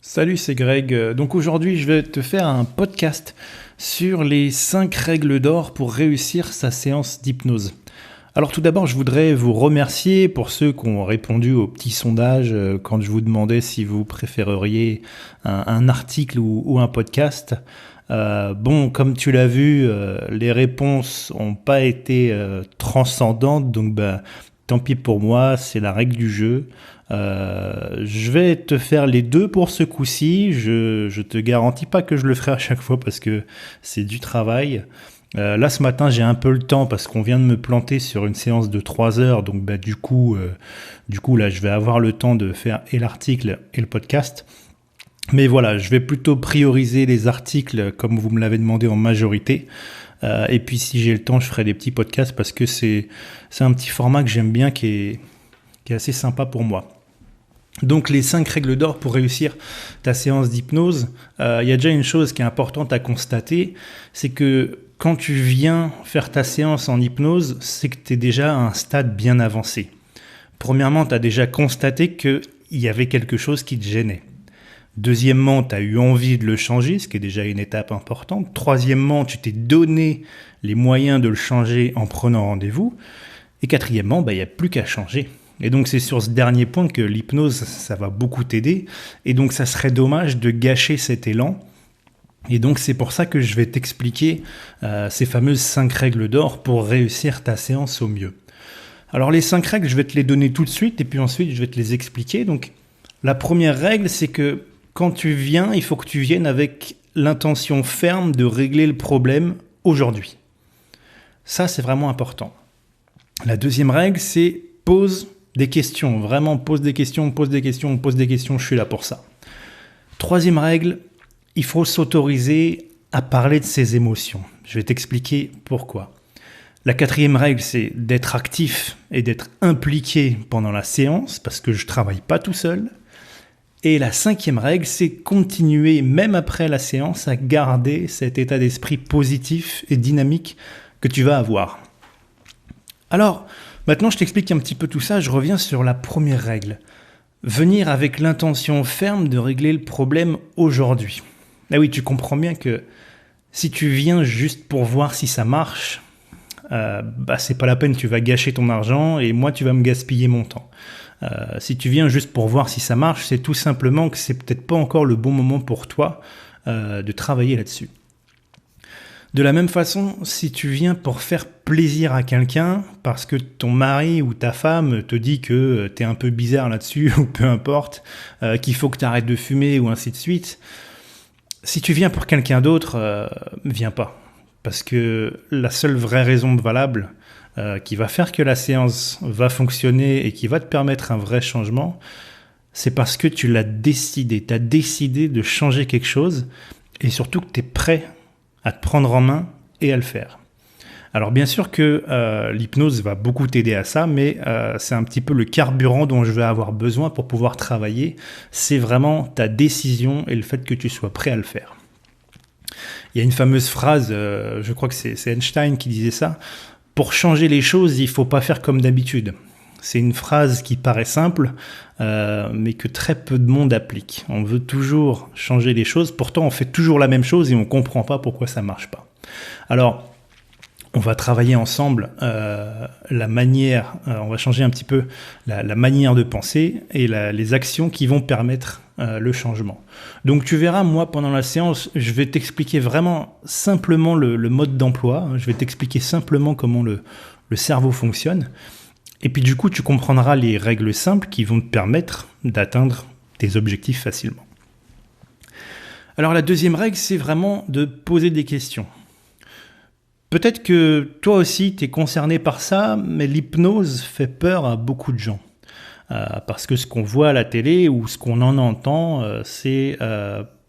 Salut, c'est Greg. Donc aujourd'hui, je vais te faire un podcast sur les 5 règles d'or pour réussir sa séance d'hypnose. Alors tout d'abord, je voudrais vous remercier pour ceux qui ont répondu au petit sondage quand je vous demandais si vous préféreriez un article ou un podcast. Comme tu l'as vu, les réponses n'ont pas été transcendantes, donc tant pis pour moi, c'est la règle du jeu. Je vais te faire les deux pour ce coup-ci. Je te garantis pas que je le ferai à chaque fois parce que c'est du travail. Là ce matin j'ai un peu le temps parce qu'on vient de me planter sur une séance de 3 heures. Donc du coup là je vais avoir le temps de faire et l'article et le podcast. Mais voilà, je vais plutôt prioriser les articles comme vous me l'avez demandé en majorité. Et puis si j'ai le temps je ferai des petits podcasts parce que c'est un petit format que j'aime bien qui est assez sympa pour moi. Donc les 5 règles d'or pour réussir ta séance d'hypnose, il y a déjà une chose qui est importante à constater, c'est que quand tu viens faire ta séance en hypnose, c'est que tu es déjà à un stade bien avancé. Premièrement, tu as déjà constaté qu'il y avait quelque chose qui te gênait. Deuxièmement, tu as eu envie de le changer, ce qui est déjà une étape importante. Troisièmement, tu t'es donné les moyens de le changer en prenant rendez-vous. Et quatrièmement, il n'y a plus qu'à changer. Et donc c'est sur ce dernier point que l'hypnose, ça va beaucoup t'aider. Et donc ça serait dommage de gâcher cet élan. Et donc c'est pour ça que je vais t'expliquer ces fameuses 5 règles d'or pour réussir ta séance au mieux. Alors les 5 règles, je vais te les donner tout de suite et puis ensuite je vais te les expliquer. Donc la première règle, c'est que quand tu viens, il faut que tu viennes avec l'intention ferme de régler le problème aujourd'hui. Ça, c'est vraiment important. La deuxième règle, c'est pose des questions. Vraiment, pose des questions, je suis là pour ça. Troisième règle, il faut s'autoriser à parler de ses émotions. Je vais t'expliquer pourquoi. La quatrième règle, c'est d'être actif et d'être impliqué pendant la séance, parce que je ne travaille pas tout seul. Et la cinquième règle, c'est continuer, même après la séance, à garder cet état d'esprit positif et dynamique que tu vas avoir. Alors, maintenant je t'explique un petit peu tout ça, je reviens sur la première règle. Venir avec l'intention ferme de régler le problème aujourd'hui. Ah oui, tu comprends bien que si tu viens juste pour voir si ça marche, c'est pas la peine, tu vas gâcher ton argent et moi tu vas me gaspiller mon temps. Si tu viens juste pour voir si ça marche, c'est tout simplement que c'est peut-être pas encore le bon moment pour toi de travailler là-dessus. De la même façon, si tu viens pour faire plaisir à quelqu'un parce que ton mari ou ta femme te dit que t'es un peu bizarre là-dessus ou peu importe, qu'il faut que tu arrêtes de fumer ou ainsi de suite, si tu viens pour quelqu'un d'autre, viens pas. Parce que la seule vraie raison valable qui va faire que la séance va fonctionner et qui va te permettre un vrai changement, c'est parce que tu l'as décidé. Tu as décidé de changer quelque chose et surtout que tu es prêt à te prendre en main et à le faire. Alors bien sûr que l'hypnose va beaucoup t'aider à ça, mais c'est un petit peu le carburant dont je vais avoir besoin pour pouvoir travailler. C'est vraiment ta décision et le fait que tu sois prêt à le faire. Il y a une fameuse phrase, je crois que c'est Einstein qui disait ça, « Pour changer les choses, il ne faut pas faire comme d'habitude ». C'est une phrase qui paraît simple, mais que très peu de monde applique. On veut toujours changer les choses, pourtant on fait toujours la même chose et on ne comprend pas pourquoi ça ne marche pas. Alors, on va travailler ensemble la manière, on va changer un petit peu la manière de penser et les actions qui vont permettre le changement. Donc tu verras, moi pendant la séance, je vais t'expliquer vraiment simplement le mode d'emploi, je vais t'expliquer simplement comment le cerveau fonctionne. Et puis du coup, tu comprendras les règles simples qui vont te permettre d'atteindre tes objectifs facilement. Alors la deuxième règle, c'est vraiment de poser des questions. Peut-être que toi aussi, tu es concerné par ça, mais l'hypnose fait peur à beaucoup de gens. Parce que ce qu'on voit à la télé ou ce qu'on en entend, c'est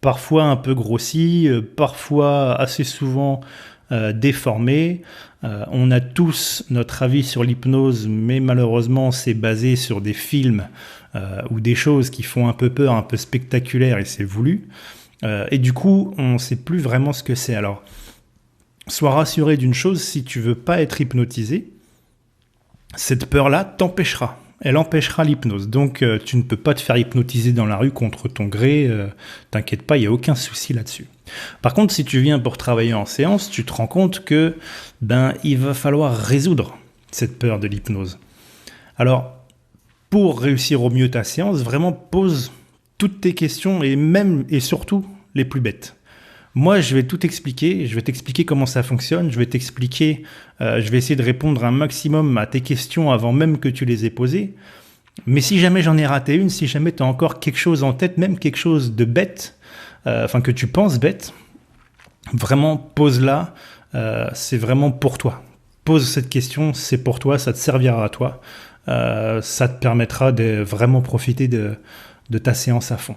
parfois un peu grossi, parfois assez souvent déformé. On a tous notre avis sur l'hypnose, mais malheureusement c'est basé sur des films ou des choses qui font un peu peur, un peu spectaculaires et c'est voulu. Et du coup, on ne sait plus vraiment ce que c'est. Alors, sois rassuré d'une chose, si tu veux pas être hypnotisé, cette peur-là t'empêchera. elle empêchera l'hypnose. Donc tu ne peux pas te faire hypnotiser dans la rue contre ton gré, t'inquiète pas, il n'y a aucun souci là-dessus. Par contre, si tu viens pour travailler en séance, tu te rends compte que il va falloir résoudre cette peur de l'hypnose. Alors, pour réussir au mieux ta séance, vraiment pose toutes tes questions et surtout les plus bêtes. Moi, je vais tout expliquer, je vais t'expliquer comment ça fonctionne, je vais essayer de répondre un maximum à tes questions avant même que tu les aies posées. Mais si jamais j'en ai raté une, si jamais tu as encore quelque chose en tête, même quelque chose de bête, que tu penses bête, vraiment pose-la, c'est vraiment pour toi. Pose cette question, c'est pour toi, ça te servira à toi, ça te permettra de vraiment profiter de ta séance à fond.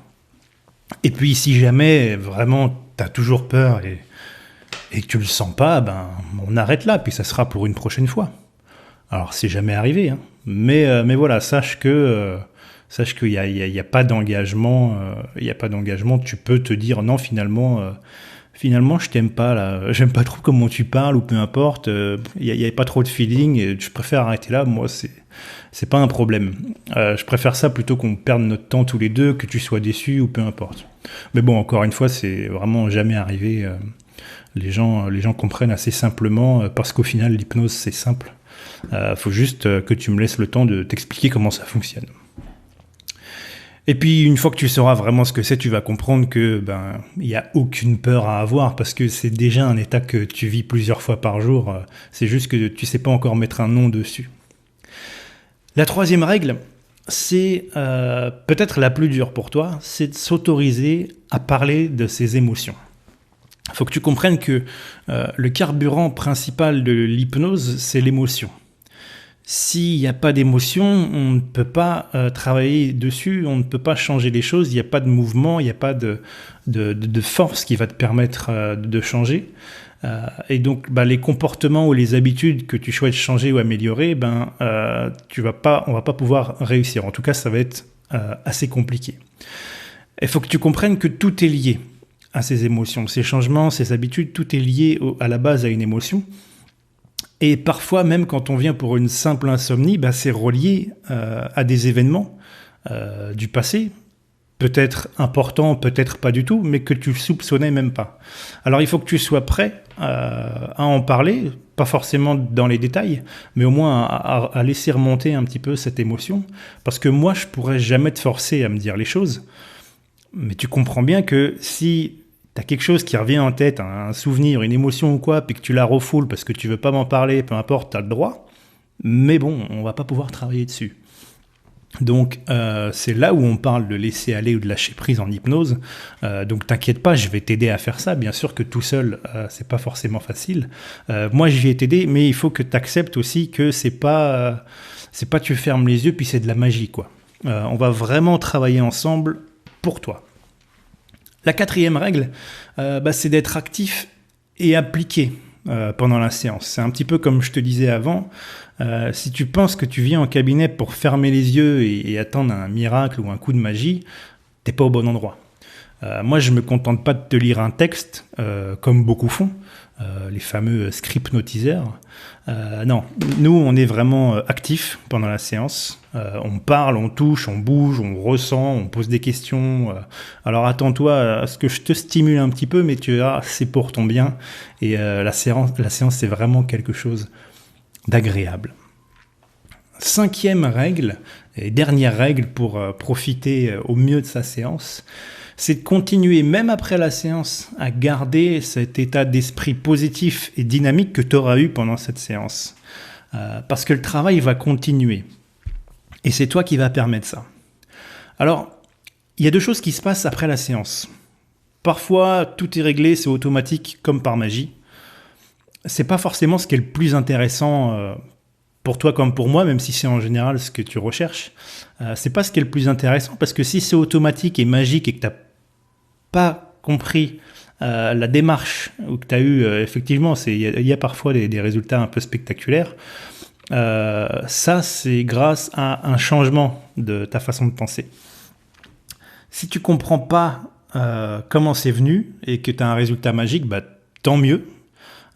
Et puis si jamais vraiment t'as toujours peur et que tu le sens pas, on arrête là, puis ça sera pour une prochaine fois. Alors c'est jamais arrivé, hein. Mais voilà, sache qu'il y a pas d'engagement, tu peux te dire non finalement je t'aime pas là, j'aime pas trop comment tu parles ou peu importe, il y a pas trop de feeling, et je préfère arrêter là, moi c'est pas un problème. Je préfère ça plutôt qu'on perde notre temps tous les deux, que tu sois déçu ou peu importe. Mais bon, encore une fois, c'est vraiment jamais arrivé. Les gens comprennent assez simplement, parce qu'au final, l'hypnose, c'est simple. Faut juste que tu me laisses le temps de t'expliquer comment ça fonctionne. Et puis, une fois que tu sauras vraiment ce que c'est, tu vas comprendre que il n'y a aucune peur à avoir, parce que c'est déjà un état que tu vis plusieurs fois par jour. C'est juste que tu sais pas encore mettre un nom dessus. La troisième règle, c'est peut-être la plus dure pour toi, c'est de s'autoriser à parler de ses émotions. Il faut que tu comprennes que le carburant principal de l'hypnose, c'est l'émotion. S'il n'y a pas d'émotion, on ne peut pas travailler dessus, on ne peut pas changer les choses, il n'y a pas de mouvement, il n'y a pas de force qui va te permettre de changer. Et donc, les comportements ou les habitudes que tu souhaites changer ou améliorer, on va pas pouvoir réussir. En tout cas, ça va être assez compliqué. Il faut que tu comprennes que tout est lié à ces émotions, ces changements, ces habitudes, tout est lié à la base à une émotion. Et parfois, même quand on vient pour une simple insomnie, c'est relié à des événements du passé, peut-être importants, peut-être pas du tout, mais que tu soupçonnais même pas. Alors il faut que tu sois prêt à en parler, pas forcément dans les détails, mais au moins à laisser remonter un petit peu cette émotion, parce que moi, je pourrais jamais te forcer à me dire les choses, mais tu comprends bien que si t'as quelque chose qui revient en tête, un souvenir, une émotion ou quoi, puis que tu la refoules parce que tu veux pas m'en parler, peu importe, t'as le droit. Mais bon, on va pas pouvoir travailler dessus. Donc, c'est là où on parle de laisser aller ou de lâcher prise en hypnose. Donc, t'inquiète pas, je vais t'aider à faire ça. Bien sûr que tout seul, c'est pas forcément facile. Moi, je vais t'aider, mais il faut que t'acceptes aussi que c'est pas tu fermes les yeux puis c'est de la magie, quoi. On va vraiment travailler ensemble pour toi. La quatrième règle, c'est d'être actif et appliqué pendant la séance. C'est un petit peu comme je te disais avant. Si tu penses que tu viens en cabinet pour fermer les yeux et attendre un miracle ou un coup de magie, t'es pas au bon endroit. Moi, je me contente pas de te lire un texte, comme beaucoup font, les fameux script notiseurs. Non, nous, on est vraiment actifs pendant la séance. On parle, on touche, on bouge, on ressent, on pose des questions. Alors attends-toi à ce que je te stimule un petit peu, mais tu verras, c'est pour ton bien. Et la séance, c'est vraiment quelque chose d'agréable. Cinquième règle, et dernière règle pour profiter au mieux de sa séance, c'est de continuer, même après la séance, à garder cet état d'esprit positif et dynamique que tu auras eu pendant cette séance. Parce que le travail va continuer. Et c'est toi qui vas permettre ça. Alors, il y a deux choses qui se passent après la séance. Parfois, tout est réglé, c'est automatique, comme par magie. C'est pas forcément ce qui est le plus intéressant pour toi comme pour moi, même si c'est en général ce que tu recherches. C'est pas ce qui est le plus intéressant, parce que si c'est automatique et magique et que tu n'as pas compris la démarche, ou que tu as eu, effectivement, il y a parfois des résultats un peu spectaculaires, ça c'est grâce à un changement de ta façon de penser. Si tu comprends pas comment c'est venu et que tu as un résultat magique, tant mieux.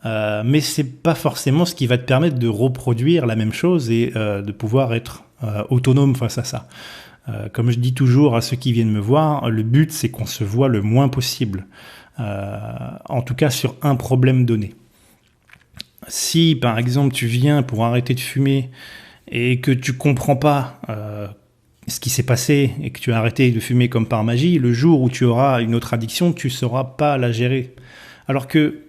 mais c'est pas forcément ce qui va te permettre de reproduire la même chose et de pouvoir être autonome face à ça. Comme je dis toujours à ceux qui viennent me voir, le but c'est qu'on se voit le moins possible, en tout cas sur un problème donné. Si par exemple tu viens pour arrêter de fumer et que tu comprends pas ce qui s'est passé et que tu as arrêté de fumer comme par magie, le jour où tu auras une autre addiction, tu ne sauras pas la gérer. Alors que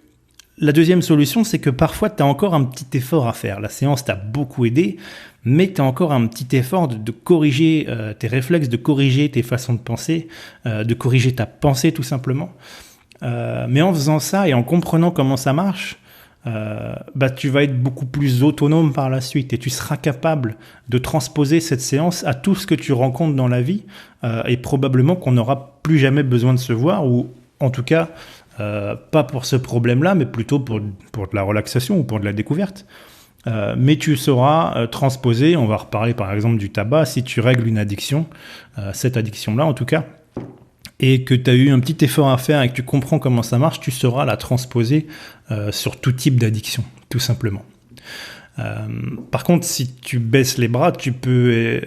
la deuxième solution, c'est que parfois, tu as encore un petit effort à faire. La séance t'a beaucoup aidé, mais tu as encore un petit effort de corriger tes réflexes, de corriger tes façons de penser, de corriger ta pensée tout simplement. Mais en faisant ça et en comprenant comment ça marche, tu vas être beaucoup plus autonome par la suite et tu seras capable de transposer cette séance à tout ce que tu rencontres dans la vie et probablement qu'on n'aura plus jamais besoin de se voir ou en tout cas pas pour ce problème-là mais plutôt pour de la relaxation ou pour de la découverte. Mais tu sauras transposer, on va reparler par exemple du tabac, si tu règles une addiction, cette addiction-là en tout cas, et que tu as eu un petit effort à faire et que tu comprends comment ça marche, tu sauras la transposer sur tout type d'addiction, tout simplement. Par contre, si tu baisses les bras, tu peux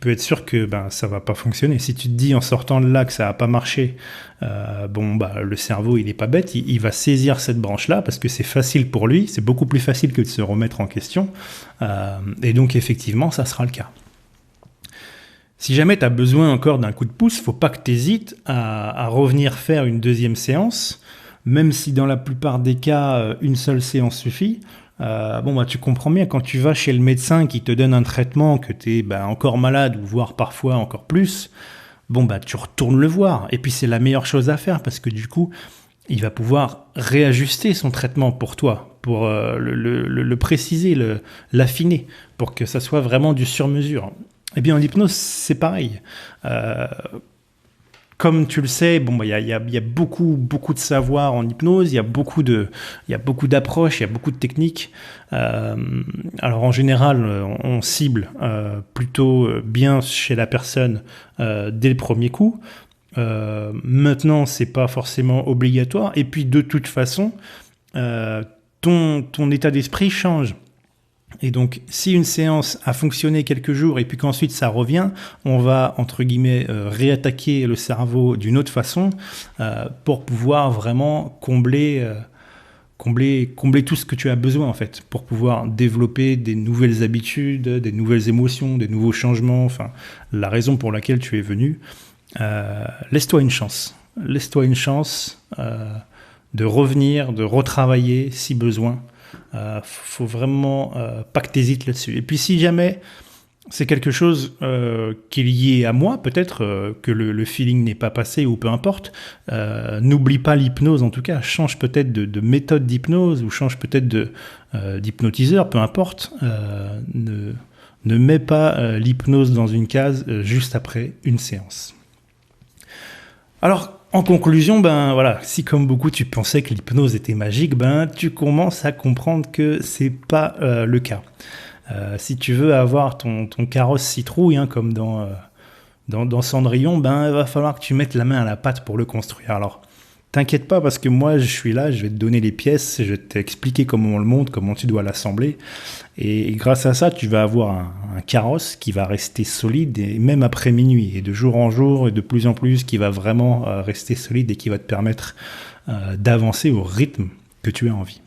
être sûr que ça va pas fonctionner. Si tu te dis en sortant de là que ça va pas marché, le cerveau il est pas bête, il va saisir cette branche-là parce que c'est facile pour lui, c'est beaucoup plus facile que de se remettre en question. Et donc effectivement, ça sera le cas. Si jamais tu as besoin encore d'un coup de pouce, faut pas que tu hésites à revenir faire une deuxième séance, même si dans la plupart des cas, une seule séance suffit. Tu comprends bien, quand tu vas chez le médecin qui te donne un traitement, que tu es encore malade, ou voire parfois encore plus, tu retournes le voir. Et puis c'est la meilleure chose à faire, parce que du coup, il va pouvoir réajuster son traitement pour toi, pour le préciser, l'affiner, pour que ça soit vraiment du sur-mesure. Eh bien, en hypnose, c'est pareil. Comme tu le sais, il y a beaucoup de savoir en hypnose, il y a beaucoup d'approches, il y a beaucoup de techniques. Alors en général, on cible plutôt bien chez la personne dès le premier coup. Maintenant, c'est pas forcément obligatoire. Et puis de toute façon, ton état d'esprit change. Et donc, si une séance a fonctionné quelques jours et puis qu'ensuite ça revient, on va, entre guillemets, réattaquer le cerveau d'une autre façon pour pouvoir vraiment combler tout ce que tu as besoin, en fait, pour pouvoir développer des nouvelles habitudes, des nouvelles émotions, des nouveaux changements, enfin, la raison pour laquelle tu es venu. Laisse-toi une chance. Laisse-toi une chance de revenir, de retravailler si besoin. Faut vraiment pas que tu hésites là-dessus. Et puis si jamais c'est quelque chose qui est lié à moi, peut-être que le feeling n'est pas passé ou peu importe, n'oublie pas l'hypnose en tout cas, change peut-être de méthode d'hypnose ou change peut-être d'hypnotiseur, peu importe. Ne mets pas l'hypnose dans une case juste après une séance. Alors, en conclusion, si comme beaucoup tu pensais que l'hypnose était magique, tu commences à comprendre que c'est pas le cas. Si tu veux avoir ton carrosse citrouille, comme dans Cendrillon, il va falloir que tu mettes la main à la pâte pour le construire. Alors, t'inquiète pas parce que moi je suis là, je vais te donner les pièces, je vais t'expliquer comment on le monte, comment tu dois l'assembler. Et grâce à ça, tu vas avoir un carrosse qui va rester solide, et même après minuit, et de jour en jour, et de plus en plus, qui va vraiment rester solide et qui va te permettre d'avancer au rythme que tu as envie.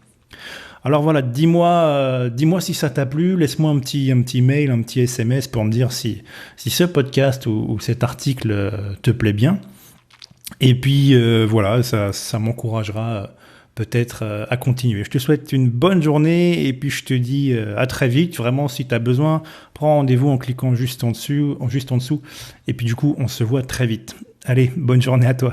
Alors voilà, dis-moi si ça t'a plu, laisse-moi un petit mail, un petit SMS pour me dire si ce podcast ou cet article te plaît bien. Et puis ça m'encouragera peut-être à continuer. Je te souhaite une bonne journée et puis je te dis à très vite. Vraiment, si tu as besoin, prends rendez-vous en cliquant juste en dessous. Et puis du coup, on se voit très vite. Allez, bonne journée à toi.